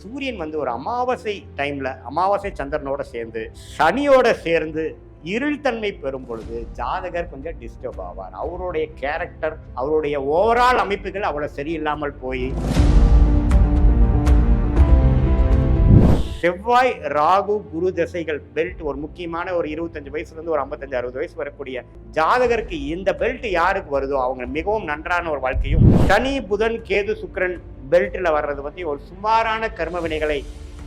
சூரியன் வந்து ஒரு அமாவாசை டைம்ல அமாவாசை சந்திரனோட சேர்ந்து சனியோட சேர்ந்து இருள் தன்மை பெறும் பொழுது ஜாதகர் கொஞ்சம் டிஸ்டர்ப் ஆவார். அவருடைய கேரக்டர், அவருடைய ஓவரால் அமைப்புகள் அவ்வளவு சரியில்லாமல் போய் செவ்வாய் ராகு குரு திசைகள் பெல்ட் ஒரு முக்கியமான ஒரு 25 வயசுல இருந்து ஒரு 55-60 வயசு வரக்கூடிய ஜாதகருக்கு இந்த பெல்ட் யாருக்கு வருதோ அவங்க மிகவும் நன்றான ஒரு வாழ்க்கையும், சனி புதன் கேது சுக்கிரன் பெல்ட்ல வர்றது பத்தி ஒரு சுமாரான கர்ம வினைகளை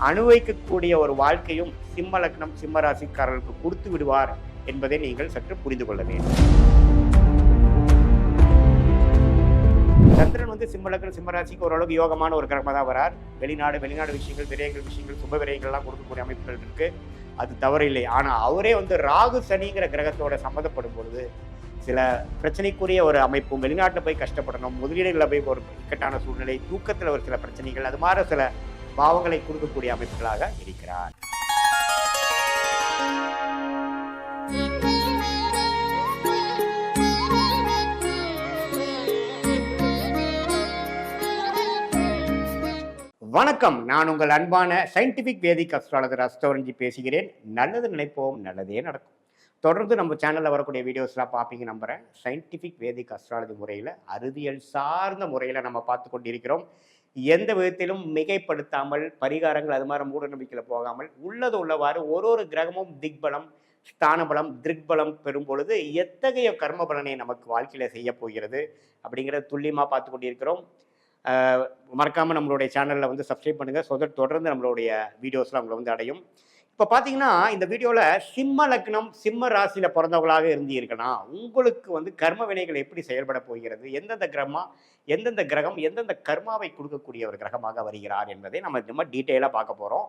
அனுபவிக்கக்கூடிய ஒரு வாழ்க்கையும் சிம்ம லக்னம் சிம்ம ராசிக்காரர்களுக்கு கொடுத்து விடுவார் என்பதை நீங்கள் சற்று புரிந்து கொள்ள வேண்டும். சந்திரன் வந்து சிம்ம லக்னம் சிம்ம ராசிக்கு ஓரளவுக்கு யோகமான ஒரு கிரகமாக தான் வரார். வெளிநாடு விஷயங்கள், விரயங்கள் விஷயங்கள், சுப விரயங்கள்லாம் கொடுக்கக்கூடிய அமைப்புகள் இருக்கு, அது தவறில்லை. ஆனா அவரே வந்து ராகு சனிங்கிற கிரகத்தோட சம்மந்தப்படும் பொழுது சில பிரச்சனைக்குரிய ஒரு அமைப்பும், வெளிநாட்டில் போய் கஷ்டப்படணும், முதலீடுகளில் போய் ஒரு இக்கட்டான சூழ்நிலை, தூக்கத்தில் ஒரு சில பிரச்சனைகள், அது மாதிரி சில பாவங்களை கொடுக்கக்கூடிய அமைப்புகளாக இருக்கிறார். வணக்கம், நான் உங்கள் அன்பான சயின்டிபிக் வேதிக் அஸ்ட்ராலஜர் அஸ்தோரஞ்சி பேசுகிறேன். நல்லது நினைப்போம், நல்லதே நடக்கும். தொடர்ந்து நம்ம சேனலில் வரக்கூடிய வீடியோஸ்லாம் பார்ப்பீங்க நம்புகிறேன். சயின்டிஃபிக் வேதிக் அஸ்ட்ராலஜி முறையில், அறிவியல் சார்ந்த முறையில் நம்ம பார்த்து கொண்டிருக்கிறோம். எந்த விதத்திலும் மிகைப்படுத்தாமல், பரிகாரங்கள் அது மாதிரி மூட நம்பிக்கையில் போகாமல், உள்ளது உள்ளவாறு ஒரு கிரகமும் திக்பலம், ஸ்தானபலம், திருக்பலம் பெறும் பொழுது எத்தகைய கர்ம பலனை நமக்கு வாழ்க்கையில் செய்ய போகிறது அப்படிங்கிறத துல்லியமாக பார்த்து கொண்டிருக்கிறோம். மறக்காமல் நம்மளுடைய சேனலில் வந்து சப்ஸ்கிரைப் பண்ணுங்கள். தொடர்ந்து நம்மளுடைய வீடியோஸ்லாம் உங்களை வந்து அடையும். இப்போ பார்த்தீங்கன்னா இந்த வீடியோவில் சிம்ம லக்னம் சிம்ம ராசியில் பிறந்தவங்களாக இருந்தீர்களா, உங்களுக்கு வந்து கர்ம வினைகள் எப்படி செயல்பட போகிறது, எந்தெந்த கிரகம் எந்தெந்த கர்மாவை கொடுக்கக்கூடிய ஒரு கிரகமாக வருகிறார் என்பதை நம்ம டீட்டெயிலாக பார்க்க போகிறோம்.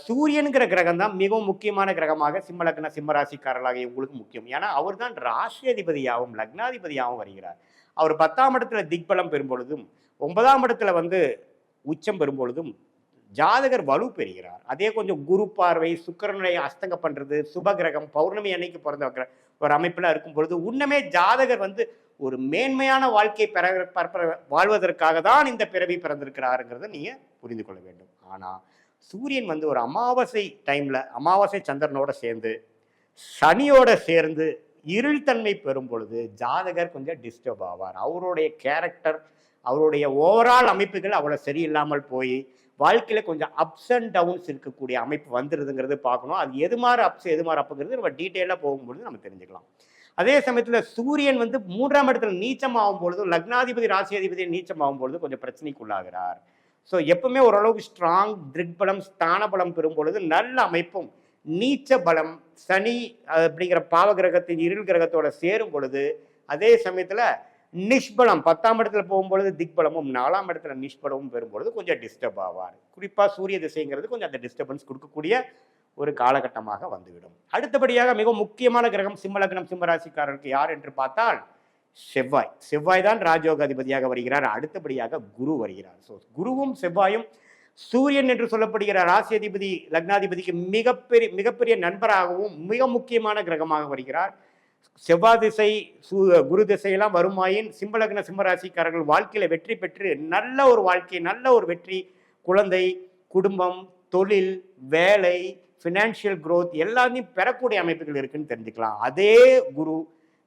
சூரியனுங்கிற கிரகம் தான் மிகவும் முக்கியமான கிரகமாக சிம்ம லக்ன சிம்ம ராசிக்காரர்களாக உங்களுக்கு முக்கியம். ஏன்னா அவர் தான் ராசி அதிபதியாகவும் லக்னாதிபதியாகவும் வருகிறார். அவர் 10ஆம் இடத்துல திக்பலம் பெறும் பொழுதும் 9ஆம் இடத்துல வந்து உச்சம் பெறும் பொழுதும் ஜாதகர் வலு பெறுகிறார். அதே கொஞ்சம் குரு பார்வை, சுக்கிரனுடைய அஸ்தங்க பண்றது, சுப கிரகம், பௌர்ணமி அன்னைக்கு பிறந்த ஒரு அமைப்புல இருக்கும் பொழுது உன்னமே ஜாதகர் வந்து ஒரு மேன்மையான வாழ்க்கை வாழ்வதற்காக தான் இந்த பிறவி பிறந்திருக்கிறாருங்கிறத நீங்க புரிந்து கொள்ள வேண்டும். ஆனா சூரியன் வந்து ஒரு அமாவாசை டைம்ல அமாவாசை சந்திரனோட சேர்ந்து சனியோட சேர்ந்து இருள் தன்மை பெறும் பொழுது ஜாதகர் கொஞ்சம் டிஸ்டர்ப் ஆவார். அவருடைய கேரக்டர், அவருடைய ஓவரால் அமைப்புகள் அவ்வளவு சரியில்லாமல் போய் வாழ்க்கையில கொஞ்சம் அப்ஸ் அண்ட் டவுன்ஸ் இருக்கக்கூடிய அமைப்பு வந்துருதுங்கிறது பார்க்கணும். அது எது மாதிரி அப்ஸ் எது மாதிரி அப்புங்கிறது நம்ம டீட்டெயிலாக போகும்பொழுது நம்ம தெரிஞ்சுக்கலாம். அதே சமயத்தில் சூரியன் வந்து 3ஆம் இடத்துல நீச்சம் ஆகும் பொழுது, லக்னாதிபதி ராசி அதிபதி நீச்சம் ஆகும் பொழுது கொஞ்சம் பிரச்சனைக்குள்ளாகிறார். ஸோ எப்பவுமே ஓரளவுக்கு ஸ்ட்ராங் திருக்பலம் ஸ்தானபலம் பெறும் பொழுது நல்ல அமைப்பும், நீச்ச பலம் சனி அப்படிங்கிற பாவ கிரகத்தின் இருள் கிரகத்தோட சேரும் பொழுது அதே சமயத்தில் நிஷ்பலம் 10ஆம் இடத்துல போகும்பொழுது திக்பலமும் 4ஆம் இடத்துல நிஷ்பலமும் பெறும்பொழுது கொஞ்சம் டிஸ்டர்ப் ஆவார். குறிப்பாக சூரிய திசைங்கிறது கொஞ்சம் அந்த டிஸ்டர்பன்ஸ் கொடுக்கக்கூடிய ஒரு காலகட்டமாக வந்துவிடும். அடுத்தபடியாக மிக முக்கியமான கிரகம் சிம்ம லக்னம் சிம்ம ராசிக்காரருக்கு யார் என்று பார்த்தால் செவ்வாய் தான் ராஜயோக அதிபதியாக வருகிறார். அடுத்தபடியாக குரு வருகிறார். ஸோ குருவும் செவ்வாயும் சூரியன் என்று சொல்லப்படுகிற ராசி அதிபதி லக்னாதிபதிக்கு மிகப்பெரிய நண்பராகவும் மிக முக்கியமான கிரகமாக வருகிறார். செவ்வாய் திசை குரு திசையெல்லாம் வருமாயின் சிம்ம லக்ன சிம்ம ராசிக்காரர்கள் வாழ்க்கையில வெற்றி பெற்று நல்ல ஒரு வாழ்க்கை, நல்ல ஒரு வெற்றி, குழந்தை, குடும்பம், தொழில், வேலை, ஃபினான்ஷியல் growth எல்லாத்தையும் பெறக்கூடிய அமைப்புகள் இருக்குன்னு தெரிஞ்சுக்கலாம். அதே குரு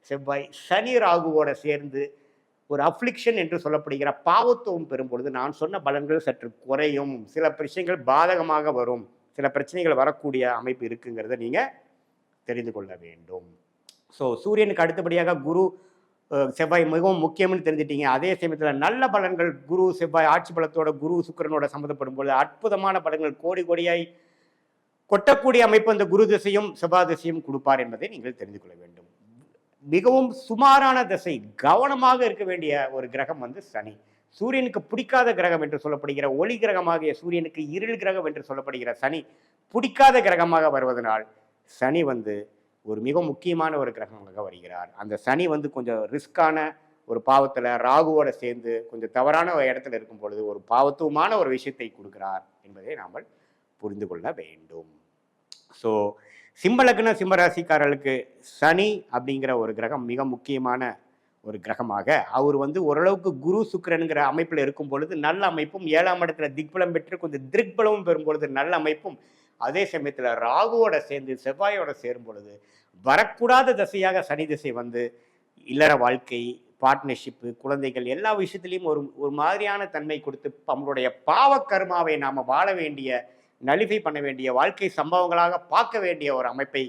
செவ்வாய் சனி ராகுவோட சேர்ந்து ஒரு அஃப்ளிக்ஷன் என்று சொல்லப்படுகிற பாவத்துவம் பெறும் பொழுது நான் சொன்ன பலன்கள் சற்று குறையும், சில விஷயங்கள் பாதகமாக வரும், சில பிரச்சனைகள் வரக்கூடிய அமைப்பு இருக்குங்கிறத நீங்க தெரிந்து கொள்ள வேண்டும். ஸோ சூரியனுக்கு அடுத்தபடியாக குரு செவ்வாய் மிகவும் முக்கியம்னு தெரிஞ்சிட்டீங்க. அதே சமயத்தில் நல்ல பலன்கள் குரு செவ்வாய் ஆட்சி பலத்தோட குரு சுக்கிரனோட சம்மந்தப்படும் பொழுது அற்புதமான பலன்கள் கோடியாய் கொட்டக்கூடிய அமைப்பு அந்த குரு திசையும் செவ்வாய் திசையும் கொடுப்பார் என்பதை நீங்கள் தெரிந்து கொள்ள வேண்டும். மிகவும் சுமாரான திசை, கவனமாக இருக்க வேண்டிய ஒரு கிரகம் வந்து சனி. சூரியனுக்கு பிடிக்காத கிரகம் என்று சொல்லப்படுகிற ஒளி கிரகமாகிய சூரியனுக்கு இருள் கிரகம் என்று சொல்லப்படுகிற சனி பிடிக்காத கிரகமாக வருவதனால் சனி வந்து ஒரு மிக முக்கியமான ஒரு கிரகமாக வருகிறார். அந்த சனி வந்து கொஞ்சம் ரிஸ்கான ஒரு பாவத்தில் ராகுவோட சேர்ந்து கொஞ்சம் தவறான ஒரு இடத்துல இருக்கும் பொழுது ஒரு பாவத்துவமான ஒரு விஷயத்தை கொடுக்கிறார் என்பதை நாம் புரிந்து கொள்ள வேண்டும். ஸோ சிம்ம லக்ன சிம்ம ராசிக்காரர்களுக்கு சனி அப்படிங்கிற ஒரு கிரகம் மிக முக்கியமான ஒரு கிரகமாக அவர் வந்து ஓரளவுக்கு குரு சுக்கிரனுங்கிற அமைப்பில் இருக்கும் பொழுது நல்ல அமைப்பும், 7ஆம் இடத்துல திக்பலம் பெற்று கொஞ்சம் திருக்பலமும் பெறும் பொழுது நல்ல அமைப்பும், அதே சமயத்தில் ராகுவோட சேர்ந்து செவ்வாயோட சேரும் பொழுது வரக்கூடாத திசையாக சனி திசை வந்து இல்லற வாழ்க்கை, பார்ட்னர்ஷிப்பு, குழந்தைகள் எல்லா விஷயத்திலையும் ஒரு ஒரு மாதிரியான தன்மை கொடுத்து நம்மளுடைய பாவ கர்மாவை நாம் வாழ வேண்டிய, நலிஃபை பண்ண வேண்டிய, வாழ்க்கை சம்பவங்களாக பார்க்க வேண்டிய ஒரு அமைப்பை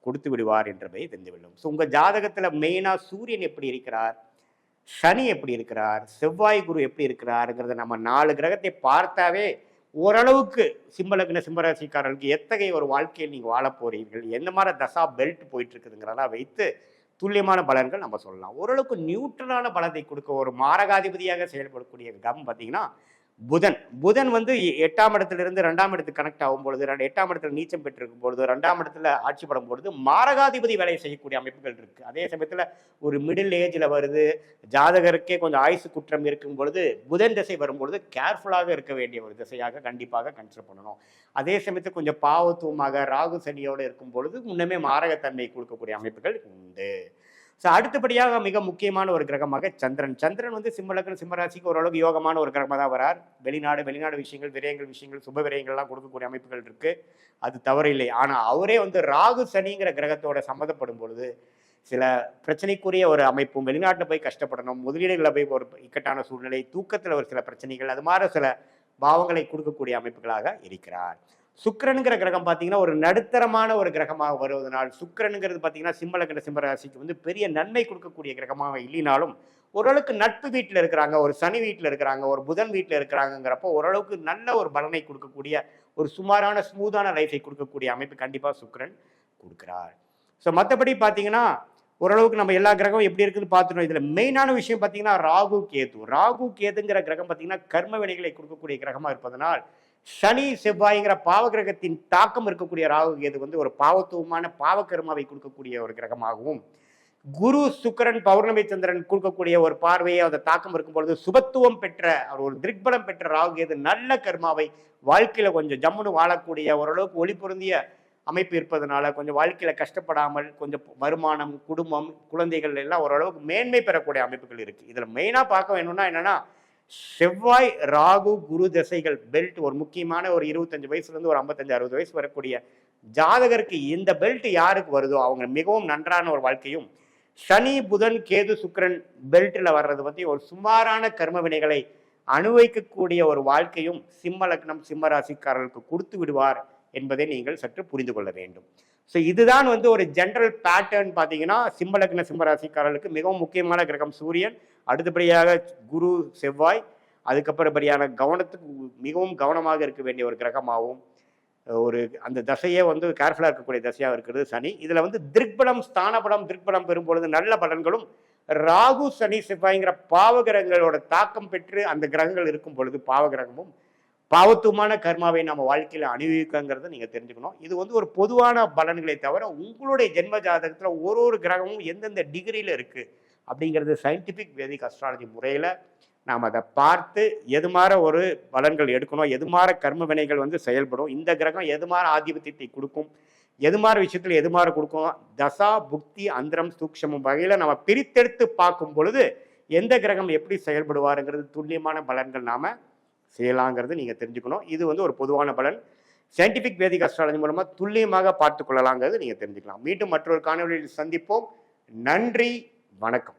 கொடுத்து விடுவார் என்றதை தெரிந்துவிடும். ஸோ உங்கள் ஜாதகத்தில் மெயினாக சூரியன் எப்படி இருக்கிறார், சனி எப்படி இருக்கிறார், செவ்வாய் குரு எப்படி இருக்கிறாருங்கிறத நம்ம 4 கிரகத்தை பார்த்தாவே ஓரளவுக்கு சிம்மலக்ன சிம்மராசிக்காரர்களுக்கு எத்தகைய ஒரு வாழ்க்கையில் நீங்கள் வாழ போறீர்கள், எந்த மாதிரி தசா பெல்ட் போயிட்டு இருக்குதுங்கிறதெல்லாம் வைத்து துல்லியமான பலன்கள் நம்ம சொல்லலாம். ஓரளவுக்கு நியூட்ரலான பலத்தை கொடுக்க ஒரு மாரகாதிபதியாக செயல்படக்கூடிய கிரகம் பார்த்தீங்கன்னா புதன். புதன் வந்து 8ஆம் இடத்திலிருந்து 2ஆம் இடத்துக்கு கனெக்ட் ஆகும் பொழுது, 8ஆம் இடத்துல நீச்சம் பெற்றிருக்கும் பொழுது, 2ஆம் இடத்துல ஆட்சி படும் பொழுது மாரகாதிபதி வேலையை செய்யக்கூடிய அமைப்புகள் இருக்கு. அதே சமயத்தில் ஒரு மிடில் ஏஜில் வருது, ஜாதகருக்கே கொஞ்சம் ஆயுசு குற்றம் இருக்கும் பொழுது புதன் திசை வரும்பொழுது கேர்ஃபுல்லாக இருக்க வேண்டிய ஒரு திசையாக கண்டிப்பாக கன்சிடர் பண்ணணும். அதே சமயத்தில் கொஞ்சம் பாவத்துவமாக ராகு சனியோடு இருக்கும் பொழுது முன்னமே மாரகத்தன்மை கொடுக்கக்கூடிய அமைப்புகள் உண்டு. ஸோ அடுத்தபடியாக மிக முக்கியமான ஒரு கிரகமாக சந்திரன். சந்திரன் வந்து சிம்மலக்கண சிம்மராசிக்கு ஓரளவுக்கு யோகமான ஒரு கிரகமாக தான் வரார். வெளிநாடு விஷயங்கள், விரயங்கள் விஷயங்கள், சுப விரயங்கள்லாம் கொடுக்கக்கூடிய அமைப்புகள் இருக்கு, அது தவறு இல்லை. ஆனால் அவரே வந்து ராகு சனிங்கிற கிரகத்தோட சம்மந்தப்படும் பொழுது சில பிரச்சனைக்குரிய ஒரு அமைப்பும், வெளிநாட்டில் போய் கஷ்டப்படணும், முதலீடுகளை போய் ஒரு இக்கட்டான சூழ்நிலை, தூக்கத்தில் ஒரு சில பிரச்சனைகள், அது மாதிரி சில பாவங்களை கொடுக்கக்கூடிய அமைப்புகளாக இருக்கிறார். சுக்கிரனுங்கிற கிரகம் பார்த்தீங்கன்னா ஒரு நடுத்தரமான ஒரு கிரகமாக வருவதனால், சுக்கிரனுங்கிறது பார்த்தீங்கன்னா சிம்மலக்கண சிம்மராசிக்கு வந்து பெரிய நன்மை கொடுக்கக்கூடிய கிரகமாக இல்லைனாலும் ஓரளவுக்கு நட்பு வீட்டில் இருக்கிறாங்க, ஒரு சனி வீட்டில் இருக்கிறாங்க, ஒரு புதன் வீட்டில் இருக்கிறாங்கிறப்போ ஓரளவுக்கு நல்ல ஒரு பலனை கொடுக்கக்கூடிய ஒரு சுமாரான ஸ்மூத்தான லைஃபை கொடுக்கக்கூடிய அமைப்பு கண்டிப்பாக சுக்கிரன் கொடுக்குறார். ஸோ மற்றபடி பார்த்தீங்கன்னா ஓரளவுக்கு நம்ம எல்லா கிரகமும் எப்படி இருக்குன்னு பார்த்துட்டோம். இதில் மெயினான விஷயம் பார்த்தீங்கன்னா ராகு கேது. ராகு கேதுங்கிற கிரகம் பார்த்தீங்கன்னா கர்ம வினைகளை கொடுக்கக்கூடிய கிரகமாக இருப்பதனால் சனி செவ்வாய்ங்கிற பாவ கிரகத்தின் தாக்கம் இருக்கக்கூடிய ராகு கேது வந்து ஒரு பாவத்துவமான பாவகர்மாவை கொடுக்கக்கூடிய ஒரு கிரகமாகவும், குரு சுக்கிரன் பௌர்ணமி சந்திரன் கொடுக்கக்கூடிய ஒரு பார்வையை அந்த தாக்கம் இருக்கும் பொழுது சுபத்துவம் பெற்ற ஒரு திருக்பலம் பெற்ற ராகு கேது நல்ல கர்மாவை வாழ்க்கையில கொஞ்சம் ஜம்முன்னு வாழக்கூடிய ஓரளவுக்கு ஒளி பொருந்திய அமைப்பு இருப்பதனால கொஞ்சம் வாழ்க்கையில கஷ்டப்படாமல் கொஞ்சம் வருமானம், குடும்பம், குழந்தைகள் எல்லாம் ஓரளவுக்கு மேன்மை பெறக்கூடிய அமைப்புகள் இருக்கு. இதுல மெயினா பார்க்க வேணும்னா என்னன்னா செவ்வாய் ராகு குரு திசைகள் பெல்ட் ஒரு முக்கியமான ஒரு 25 வயசுலேருந்து ஒரு 55-60 வயசு வரக்கூடிய ஜாதகருக்கு இந்த பெல்ட் யாருக்கு வருதோ அவங்க மிகவும் நன்றான ஒரு வாழ்க்கையும், சனி புதன் கேது சுக்கிரன் பெல்ட்டில் வர்றது பற்றி ஒரு சுமாரான கர்ம வினைகளை அனுபவிக்கக்கூடிய ஒரு வாழ்க்கையும் சிம்ம லக்னம் சிம்ம ராசிக்காரர்களுக்கு கொடுத்து விடுவார் என்பதை நீங்கள் சற்று புரிந்து கொள்ள வேண்டும். ஸோ இதுதான் வந்து ஒரு ஜென்ரல் பேட்டர்ன். பார்த்தீங்கன்னா சிம்ம லக்ன சிம்ம ராசிக்காரர்களுக்கு மிகவும் முக்கியமான கிரகம் சூரியன், அடுத்தபடியாக குரு செவ்வாய், அதுக்கப்புறப்படியான கவனத்துக்கு மிகவும் கவனமாக இருக்க வேண்டிய ஒரு கிரகமாகவும் ஒரு அந்த தசையே வந்து கேர்ஃபுல்லாக இருக்கக்கூடிய தசையாக இருக்கிறது சனி. இதில் வந்து திருக்பலம் ஸ்தானபலம் திருக்பலம் பெறும்பொழுது நல்ல பலன்களும், ராகு சனி செவ்வாய்ங்கிற பாவகிரகங்களோட தாக்கம் பெற்று அந்த கிரகங்கள் இருக்கும் பொழுது பாவகிரகமும் பாவத்துவமான கர்மாவை நம்ம வாழ்க்கையில் அனுபவிக்கங்கிறத நீங்கள் தெரிஞ்சுக்கணும். இது வந்து ஒரு பொதுவான பலன்களை தவிர உங்களுடைய ஜென்ம ஜாதகத்தில் ஒரு கிரகமும் எந்தெந்த டிகிரியில் இருக்குது அப்படிங்கிறது சயின்டிஃபிக் வேதிக் அஸ்ட்ராலஜி முறையில் நாம் அதை பார்த்து எது மாதிரி ஒரு பலன்கள் எடுக்கணும், எது மாதிரி கர்ம வினைகள் வந்து செயல்படும், இந்த கிரகம் எது மாதிரி ஆதிபத்தியத்தை கொடுக்கும், எது மாதிரி விஷயத்தில் எது மாதிரி கொடுக்கும், தசா புக்தி அந்தரம் சூக்ஷமும் வகையில் நம்ம பிரித்தெடுத்து பார்க்கும் பொழுது எந்த கிரகம் எப்படி செயல்படுவாருங்கிறது துல்லியமான பலன்கள் நாம் செய்யலாங்கிறது நீங்கள் தெரிஞ்சுக்கணும். இது வந்து ஒரு பொதுவான பலன். சயின்டிஃபிக் வேதிக் அஸ்ட்ராலஜி மூலமாக துல்லியமாக பார்த்து கொள்ளலாங்கிறது நீங்கள் தெரிஞ்சுக்கலாம். மீண்டும் மற்றொரு காணொலியில் சந்திப்போம். நன்றி, வணக்கம்.